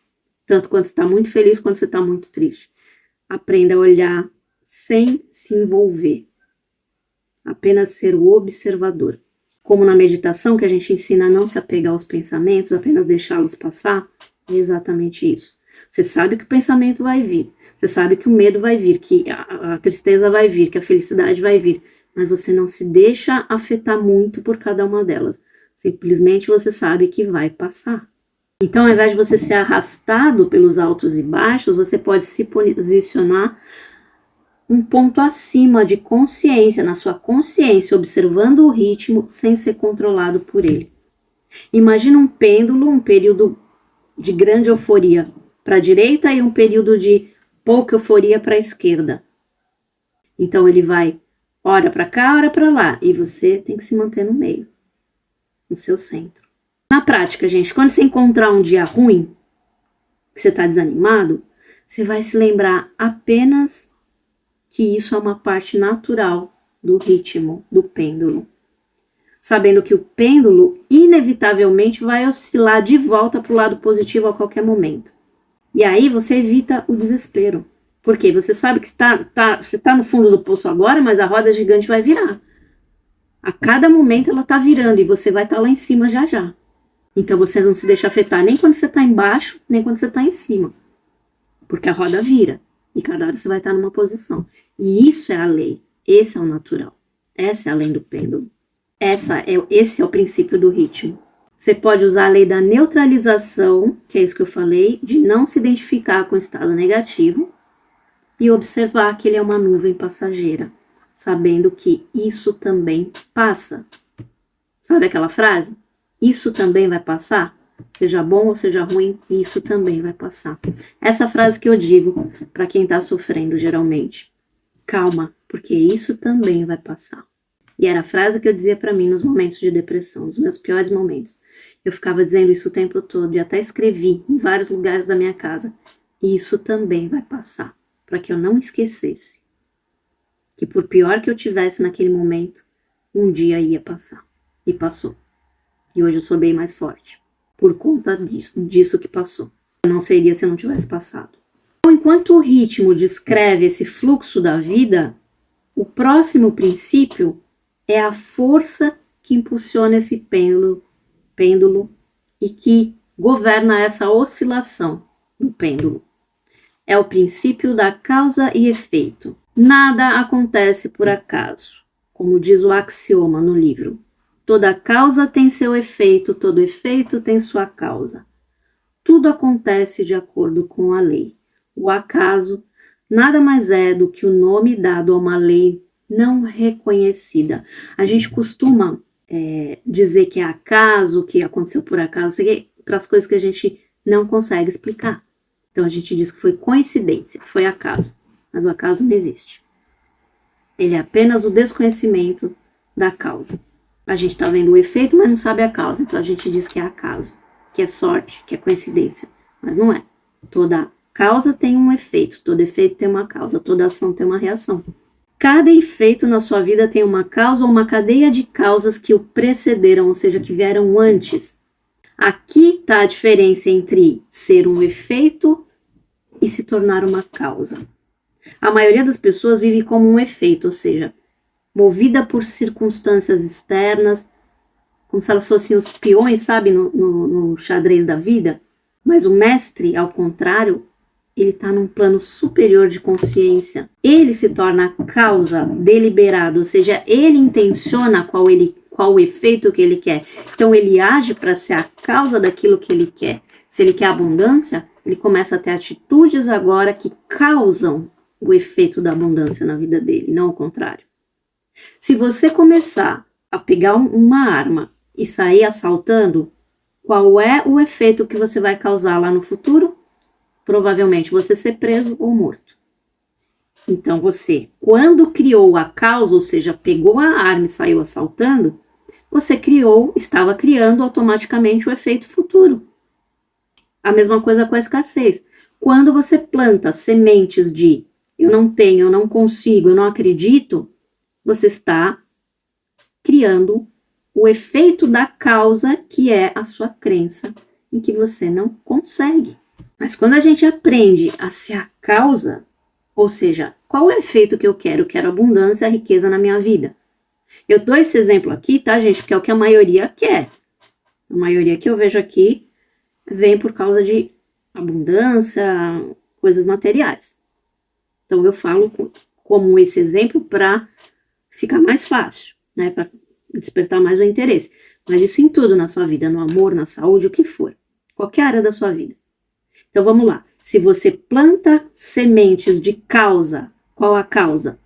Tanto quando você está muito feliz quanto você está muito triste. Aprenda a olhar sem se envolver. Apenas ser o observador. Como na meditação, que a gente ensina a não se apegar aos pensamentos, apenas deixá-los passar, é exatamente isso. Você sabe que o pensamento vai vir, você sabe que o medo vai vir, que a tristeza vai vir, que a felicidade vai vir, mas você não se deixa afetar muito por cada uma delas. Simplesmente você sabe que vai passar. Então, ao invés de você ser arrastado pelos altos e baixos, você pode se posicionar um ponto acima de consciência, na sua consciência, observando o ritmo sem ser controlado por ele. Imagina um pêndulo, um período de grande euforia para a direita e um período de pouca euforia para a esquerda. Então ele vai ora para cá, ora para lá, e você tem que se manter no meio, no seu centro. Na prática, gente, quando você encontrar um dia ruim, que você está desanimado, você vai se lembrar apenas que isso é uma parte natural do ritmo do pêndulo. Sabendo que o pêndulo inevitavelmente vai oscilar de volta para o lado positivo a qualquer momento. E aí você evita o desespero. Porque você sabe que você está no fundo do poço agora, mas a roda gigante vai virar. A cada momento ela está virando e você vai estar lá em cima já já. Então você não se deixa afetar nem quando você está embaixo, nem quando você está em cima. Porque a roda vira. E cada hora você vai estar numa posição. E isso é a lei. Esse é o natural. Essa é a lei do pêndulo. Esse é o princípio do ritmo. Você pode usar a lei da neutralização, que é isso que eu falei, de não se identificar com o estado negativo e observar que ele é uma nuvem passageira, sabendo que isso também passa. Sabe aquela frase? Isso também vai passar? Seja bom ou seja ruim, isso também vai passar. Essa frase que eu digo para quem está sofrendo geralmente. Calma, porque isso também vai passar. E era a frase que eu dizia para mim nos momentos de depressão, nos meus piores momentos. Eu ficava dizendo isso o tempo todo e até escrevi em vários lugares da minha casa. Isso também vai passar, para que eu não esquecesse que por pior que eu tivesse naquele momento, um dia ia passar. E passou. E hoje eu sou bem mais forte, por conta disso que passou. Eu não seria se eu não tivesse passado. Então, enquanto o ritmo descreve esse fluxo da vida, o próximo princípio é a força que impulsiona esse pêndulo e que governa essa oscilação do pêndulo. É o princípio da causa e efeito. Nada acontece por acaso, como diz o axioma no livro. Toda causa tem seu efeito, todo efeito tem sua causa. Tudo acontece de acordo com a lei. O acaso nada mais é do que o nome dado a uma lei não reconhecida. A gente costuma dizer que é acaso, que aconteceu por acaso, para as coisas que a gente não consegue explicar. Então a gente diz que foi coincidência, foi acaso, mas o acaso não existe. Ele é apenas o desconhecimento da causa. A gente está vendo o efeito, mas não sabe a causa, então a gente diz que é acaso, que é sorte, que é coincidência, mas não é. Toda causa tem um efeito, todo efeito tem uma causa, toda ação tem uma reação. Cada efeito na sua vida tem uma causa ou uma cadeia de causas que o precederam, ou seja, que vieram antes. Aqui está a diferença entre ser um efeito e se tornar uma causa. A maioria das pessoas vive como um efeito, ou seja, movida por circunstâncias externas, como se elas fossem os peões, sabe, no xadrez da vida. Mas o mestre, ao contrário, ele está num plano superior de consciência. Ele se torna a causa deliberada, ou seja, ele intenciona qual o efeito que ele quer. Então ele age para ser a causa daquilo que ele quer. Se ele quer abundância, ele começa a ter atitudes agora que causam o efeito da abundância na vida dele, não o contrário. Se você começar a pegar uma arma e sair assaltando, qual é o efeito que você vai causar lá no futuro? Provavelmente você ser preso ou morto. Então você, quando criou a causa, ou seja, pegou a arma e saiu assaltando, você estava criando automaticamente o efeito futuro. A mesma coisa com a escassez. Quando você planta sementes de eu não tenho, eu não consigo, eu não acredito, você está criando o efeito da causa, que é a sua crença em que você não consegue. Mas quando a gente aprende a ser a causa, ou seja, qual é o efeito que eu quero? Eu quero abundância e riqueza na minha vida. Eu dou esse exemplo aqui, tá, gente? Porque é o que a maioria quer. A maioria que eu vejo aqui vem por causa de abundância, coisas materiais. Então eu falo como esse exemplo para ficar mais fácil, né? Para despertar mais o interesse. Mas isso em tudo na sua vida, no amor, na saúde, o que for. Qualquer área da sua vida. Então vamos lá. Se você planta sementes de causa, qual a causa?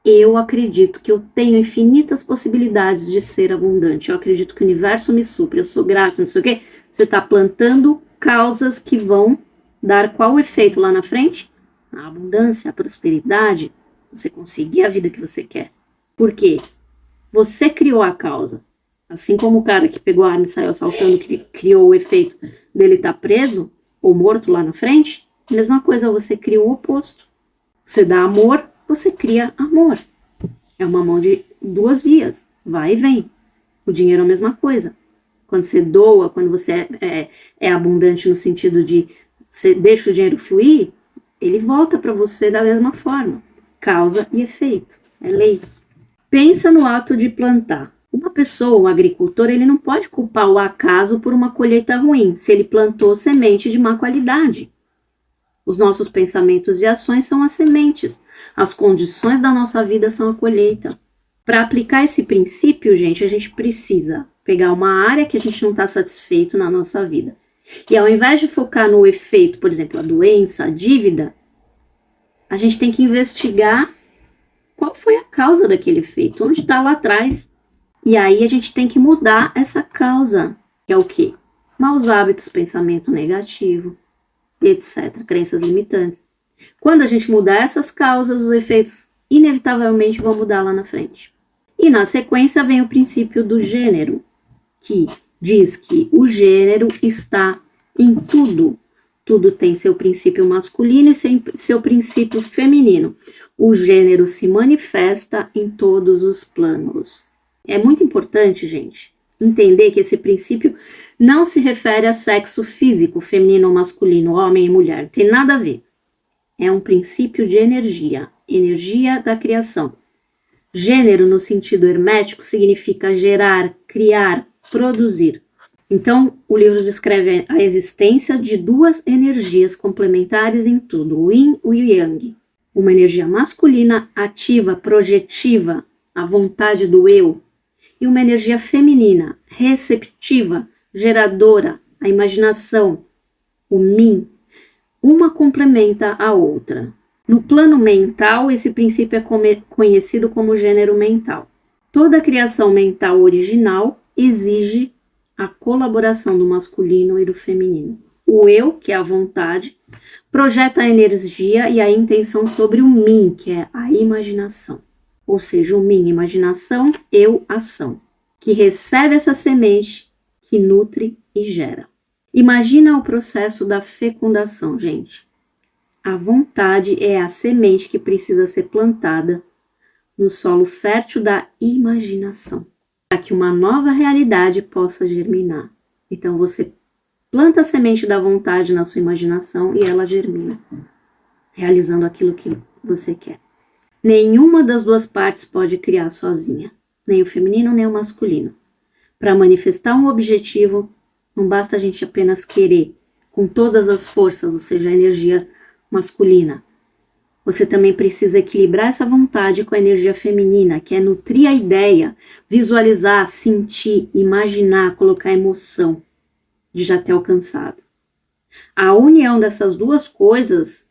Eu acredito que eu tenho infinitas possibilidades de ser abundante. Eu acredito que o universo me supre. Eu sou grato, não sei o quê. Você está plantando causas que vão dar qual efeito lá na frente? A abundância, a prosperidade, você conseguir a vida que você quer. Por quê? Você criou a causa. Assim como o cara que pegou a arma e saiu assaltando, que criou o efeito dele estar preso ou morto lá na frente, mesma coisa, você cria o oposto. Você dá amor, você cria amor. É uma mão de duas vias, vai e vem. O dinheiro é a mesma coisa. Quando você doa, quando você é abundante no sentido de você deixa o dinheiro fluir, ele volta para você da mesma forma. Causa e efeito, é lei. Pensa no ato de plantar. Uma pessoa, um agricultor, ele não pode culpar o acaso por uma colheita ruim, se ele plantou semente de má qualidade. Os nossos pensamentos e ações são as sementes. As condições da nossa vida são a colheita. Para aplicar esse princípio, gente, a gente precisa pegar uma área que a gente não está satisfeito na nossa vida. E ao invés de focar no efeito, por exemplo, a doença, a dívida, a gente tem que investigar qual foi a causa daquele efeito, onde está lá atrás. E aí a gente tem que mudar essa causa, que é o quê? Maus hábitos, pensamento negativo, etc. Crenças limitantes. Quando a gente mudar essas causas, os efeitos inevitavelmente vão mudar lá na frente. E na sequência vem o princípio do gênero, que diz que o gênero está em tudo. Tudo tem seu princípio masculino e seu princípio feminino. O gênero se manifesta em todos os planos. É muito importante, gente, entender que esse princípio não se refere a sexo físico, feminino ou masculino, homem e mulher. Não tem nada a ver. É um princípio de energia, energia da criação. Gênero, no sentido hermético, significa gerar, criar, produzir. Então, o livro descreve a existência de duas energias complementares em tudo, o yin e o yang. Uma energia masculina, ativa, projetiva, a vontade do eu, e uma energia feminina, receptiva, geradora, a imaginação, o mim. Uma complementa a outra. No plano mental, esse princípio é conhecido como gênero mental. Toda criação mental original exige a colaboração do masculino e do feminino. O eu, que é a vontade, projeta a energia e a intenção sobre o mim, que é a imaginação. Ou seja, o mim, imaginação, eu, ação, que recebe essa semente, que nutre e gera. Imagina o processo da fecundação, gente. A vontade é a semente que precisa ser plantada no solo fértil da imaginação, para que uma nova realidade possa germinar. Então você planta a semente da vontade na sua imaginação e ela germina, realizando aquilo que você quer. Nenhuma das duas partes pode criar sozinha, nem o feminino nem o masculino. Para manifestar um objetivo, não basta a gente apenas querer com todas as forças, ou seja, a energia masculina. Você também precisa equilibrar essa vontade com a energia feminina, que é nutrir a ideia, visualizar, sentir, imaginar, colocar emoção de já ter alcançado. A união dessas duas coisas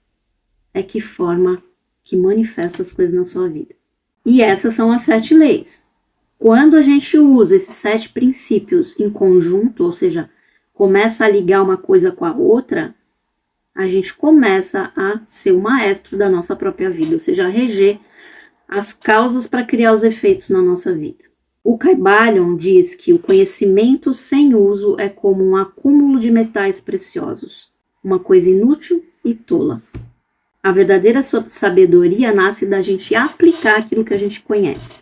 é que forma, que manifesta as coisas na sua vida. E essas são as 7 leis. Quando a gente usa esses 7 princípios em conjunto, ou seja, começa a ligar uma coisa com a outra, a gente começa a ser o maestro da nossa própria vida, ou seja, a reger as causas para criar os efeitos na nossa vida. O Kybalion diz que o conhecimento sem uso é como um acúmulo de metais preciosos, uma coisa inútil e tola. A verdadeira sabedoria nasce da gente aplicar aquilo que a gente conhece.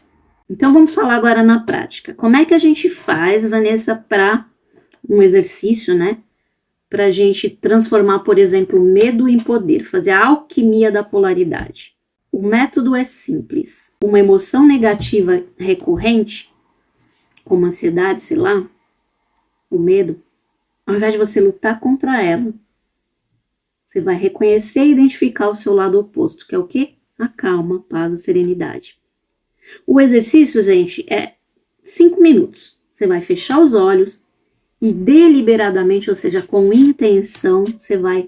Então vamos falar agora na prática. Como é que a gente faz, Vanessa, para um exercício, né? Para a gente transformar, por exemplo, medo em poder, fazer a alquimia da polaridade. O método é simples. Uma emoção negativa recorrente, como ansiedade, sei lá, o medo, ao invés de você lutar contra ela, você vai reconhecer e identificar o seu lado oposto, que é o quê? A calma, a paz, a serenidade. O exercício, gente, é 5 minutos. Você vai fechar os olhos e deliberadamente, ou seja, com intenção, você vai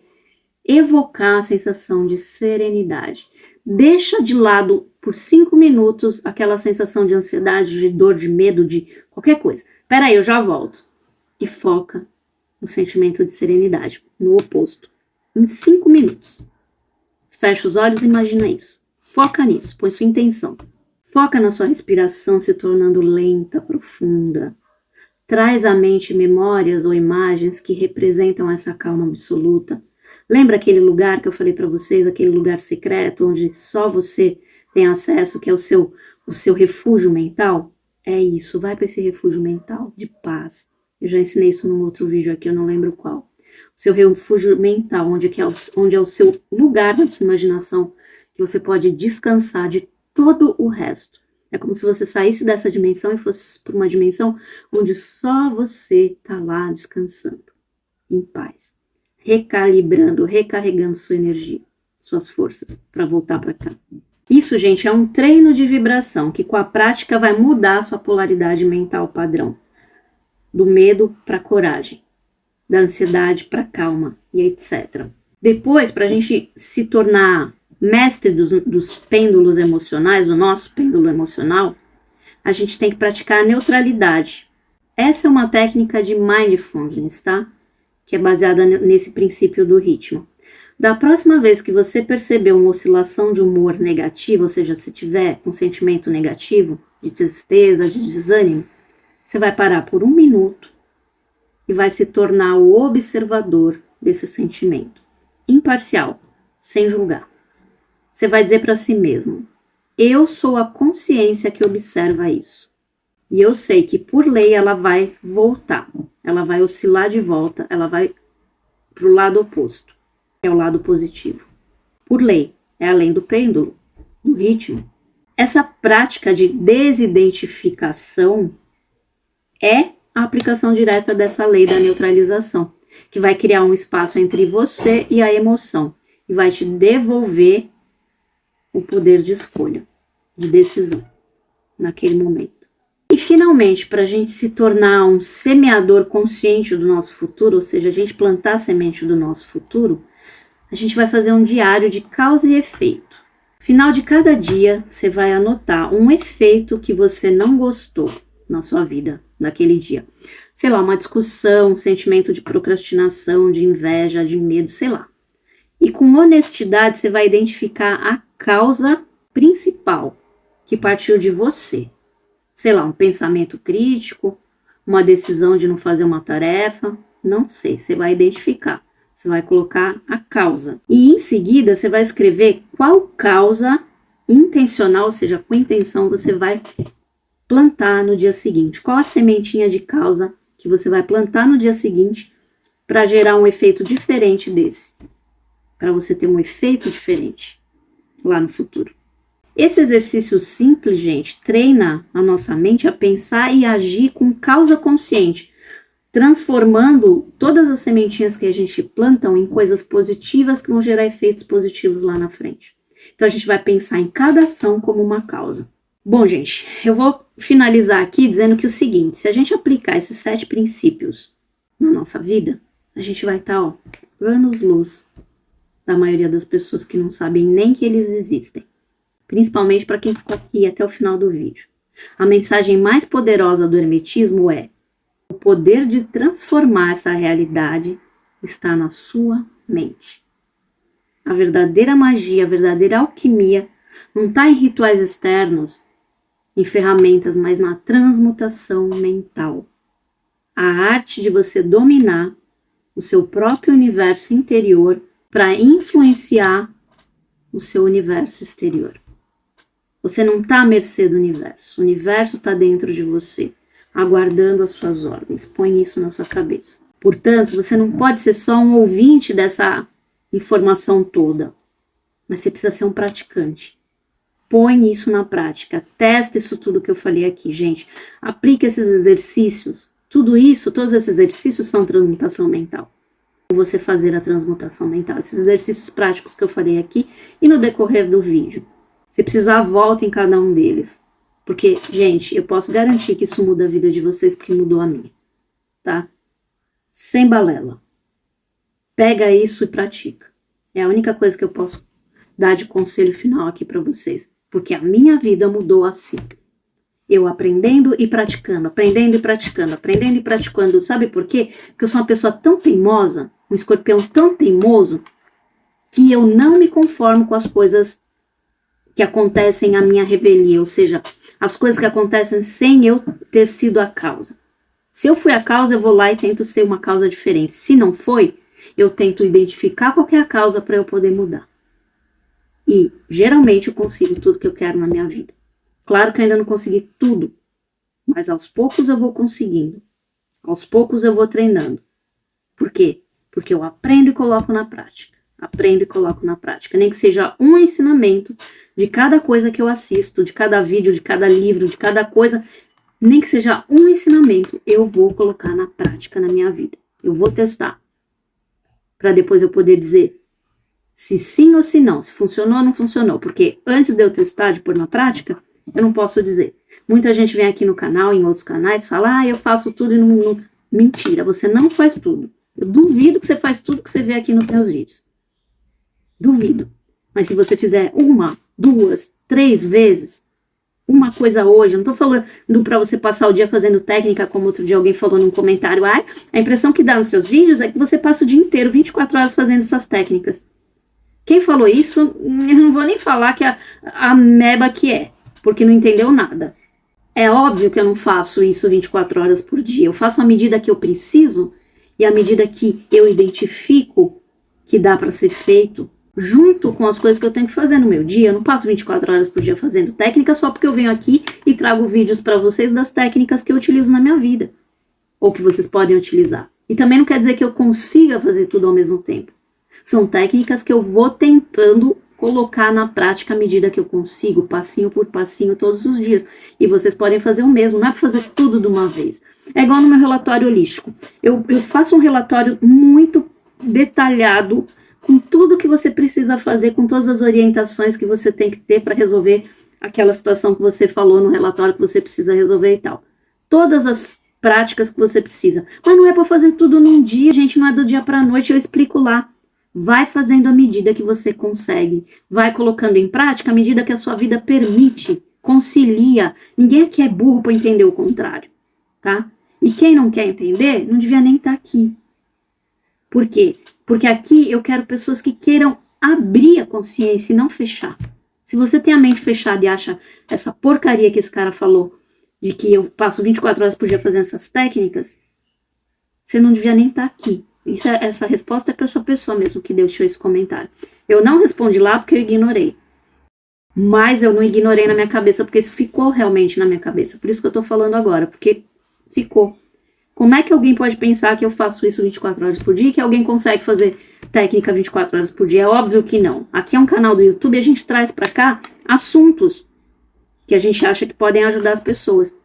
evocar a sensação de serenidade. Deixa de lado por 5 minutos aquela sensação de ansiedade, de dor, de medo, de qualquer coisa. Peraí, eu já volto. E foca no sentimento de serenidade, no oposto. Em 5 minutos. Fecha os olhos e imagina isso. Foca nisso, põe sua intenção. Foca na sua respiração se tornando lenta, profunda. Traz à mente memórias ou imagens que representam essa calma absoluta. Lembra aquele lugar que eu falei para vocês, aquele lugar secreto onde só você tem acesso, que é o seu refúgio mental? É isso, vai para esse refúgio mental de paz. Eu já ensinei isso num outro vídeo aqui, eu não lembro qual. O seu refúgio mental, onde é o seu lugar na sua imaginação, que você pode descansar de todo o resto. É como se você saísse dessa dimensão e fosse para uma dimensão onde só você está lá descansando, em paz, recalibrando, recarregando sua energia, suas forças, para voltar para cá. Isso, gente, é um treino de vibração que com a prática vai mudar a sua polaridade mental padrão. Do medo para coragem, da ansiedade para calma e etc. Depois, para a gente se tornar mestre dos pêndulos emocionais, o nosso pêndulo emocional, a gente tem que praticar a neutralidade. Essa é uma técnica de mindfulness, tá? Que é baseada nesse princípio do ritmo. Da próxima vez que você perceber uma oscilação de humor negativo, ou seja, se tiver um sentimento negativo, de tristeza, de desânimo, você vai parar por 1 minuto e vai se tornar o observador desse sentimento, imparcial, sem julgar. Você vai dizer para si mesmo: eu sou a consciência que observa isso. E eu sei que por lei ela vai voltar, ela vai oscilar de volta, ela vai para o lado oposto, que é o lado positivo. Por lei, é além do pêndulo, do ritmo. Essa prática de desidentificação é a aplicação direta dessa lei da neutralização, que vai criar um espaço entre você e a emoção, e vai te devolver o poder de escolha, de decisão, naquele momento. E finalmente, para a gente se tornar um semeador consciente do nosso futuro, ou seja, a gente plantar a semente do nosso futuro, a gente vai fazer um diário de causa e efeito. No final de cada dia, você vai anotar um efeito que você não gostou na sua vida, naquele dia. Sei lá, uma discussão, um sentimento de procrastinação, de inveja, de medo, sei lá. E com honestidade você vai identificar a causa principal que partiu de você. Sei lá, um pensamento crítico, uma decisão de não fazer uma tarefa, não sei, você vai identificar. Você vai colocar a causa. E em seguida você vai escrever qual causa intencional, ou seja, com intenção, você vai plantar no dia seguinte. Qual a sementinha de causa que você vai plantar no dia seguinte para gerar um efeito diferente desse. Para você ter um efeito diferente lá no futuro. Esse exercício simples, gente, treina a nossa mente a pensar e agir com causa consciente, transformando todas as sementinhas que a gente planta em coisas positivas que vão gerar efeitos positivos lá na frente. Então a gente vai pensar em cada ação como uma causa. Bom, gente, eu vou finalizar aqui dizendo que o seguinte: se a gente aplicar esses 7 princípios na nossa vida, a gente vai estar, anos-luz da maioria das pessoas que não sabem nem que eles existem. Principalmente para quem ficou aqui até o final do vídeo. A mensagem mais poderosa do hermetismo é: o poder de transformar essa realidade está na sua mente. A verdadeira magia, a verdadeira alquimia não está em rituais externos, em ferramentas, mas na transmutação mental. A arte de você dominar o seu próprio universo interior para influenciar o seu universo exterior. Você não está à mercê do universo. O universo está dentro de você, aguardando as suas ordens. Põe isso na sua cabeça. Portanto, você não pode ser só um ouvinte dessa informação toda, mas você precisa ser um praticante. Põe isso na prática. Testa isso tudo que eu falei aqui, gente. Aplique esses exercícios. Tudo isso, todos esses exercícios são transmutação mental. Você fazer a transmutação mental. Esses exercícios práticos que eu falei aqui e no decorrer do vídeo. Se precisar, volta em cada um deles. Porque, gente, eu posso garantir que isso muda a vida de vocês, porque mudou a minha. Tá? Sem balela. Pega isso e pratica. É a única coisa que eu posso dar de conselho final aqui para vocês. Porque a minha vida mudou assim. Eu aprendendo e praticando, aprendendo e praticando, aprendendo e praticando. Sabe por quê? Porque eu sou uma pessoa tão teimosa, um escorpião tão teimoso, que eu não me conformo com as coisas que acontecem à minha revelia, ou seja, as coisas que acontecem sem eu ter sido a causa. Se eu fui a causa, eu vou lá e tento ser uma causa diferente. Se não foi, eu tento identificar qual é a causa para eu poder mudar. E, geralmente, eu consigo tudo que eu quero na minha vida. Claro que eu ainda não consegui tudo, mas aos poucos eu vou conseguindo. Aos poucos eu vou treinando. Por quê? Porque eu aprendo e coloco na prática. Aprendo e coloco na prática. Nem que seja um ensinamento de cada coisa que eu assisto, de cada vídeo, de cada livro, de cada coisa. Nem que seja um ensinamento, eu vou colocar na prática na minha vida. Eu vou testar. Para depois eu poder dizer se sim ou se não, se funcionou ou não funcionou. Porque antes de eu testar, de pôr na prática, eu não posso dizer. Muita gente vem aqui no canal, em outros canais, fala, eu faço tudo e não... Mentira, você não faz tudo. Eu duvido que você faz tudo que você vê aqui nos meus vídeos. Duvido. Mas se você fizer 1, 2, 3 vezes, uma coisa hoje, eu não tô falando pra você passar o dia fazendo técnica, como outro dia alguém falou num comentário, a impressão que dá nos seus vídeos é que você passa o dia inteiro, 24 horas fazendo essas técnicas. Quem falou isso, eu não vou nem falar que a meba que é, porque não entendeu nada. É óbvio que eu não faço isso 24 horas por dia. Eu faço à medida que eu preciso e à medida que eu identifico que dá para ser feito, junto com as coisas que eu tenho que fazer no meu dia. Eu não passo 24 horas por dia fazendo técnica só porque eu venho aqui e trago vídeos para vocês das técnicas que eu utilizo na minha vida. Ou que vocês podem utilizar. E também não quer dizer que eu consiga fazer tudo ao mesmo tempo. São técnicas que eu vou tentando colocar na prática à medida que eu consigo, passinho por passinho, todos os dias. E vocês podem fazer o mesmo, não é para fazer tudo de uma vez. É igual no meu relatório holístico. Eu faço um relatório muito detalhado, com tudo que você precisa fazer, com todas as orientações que você tem que ter para resolver aquela situação que você falou no relatório que você precisa resolver e tal. Todas as práticas que você precisa. Mas não é para fazer tudo num dia, gente, não é do dia para a noite, eu explico lá. Vai fazendo à medida que você consegue. Vai colocando em prática à medida que a sua vida permite. Concilia. Ninguém aqui é burro para entender o contrário, tá? E quem não quer entender, não devia nem estar aqui. Por quê? Porque aqui eu quero pessoas que queiram abrir a consciência e não fechar. Se você tem a mente fechada e acha essa porcaria que esse cara falou, de que eu passo 24 horas por dia fazendo essas técnicas, você não devia nem estar aqui. Essa resposta é para essa pessoa mesmo que deixou esse comentário. Eu não respondi lá porque eu ignorei. Mas eu não ignorei na minha cabeça, porque isso ficou realmente na minha cabeça. Por isso que eu tô falando agora, porque ficou. Como é que alguém pode pensar que eu faço isso 24 horas por dia e que alguém consegue fazer técnica 24 horas por dia? É óbvio que não. Aqui é um canal do YouTube e a gente traz para cá assuntos que a gente acha que podem ajudar as pessoas.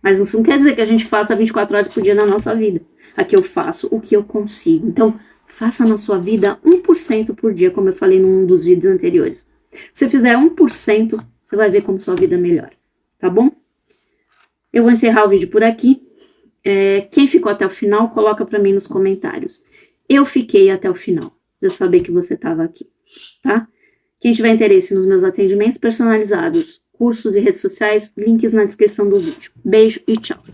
Mas isso não quer dizer que a gente faça 24 horas por dia na nossa vida. Aqui eu faço o que eu consigo. Então, faça na sua vida 1% por dia, como eu falei num dos vídeos anteriores. Se fizer 1%, você vai ver como sua vida melhora. Tá bom? Eu vou encerrar o vídeo por aqui. Quem ficou até o final, coloca pra mim nos comentários. Eu fiquei até o final, pra eu saber que você estava aqui, tá? Quem tiver interesse nos meus atendimentos personalizados, cursos e redes sociais, links na descrição do vídeo. Beijo e tchau!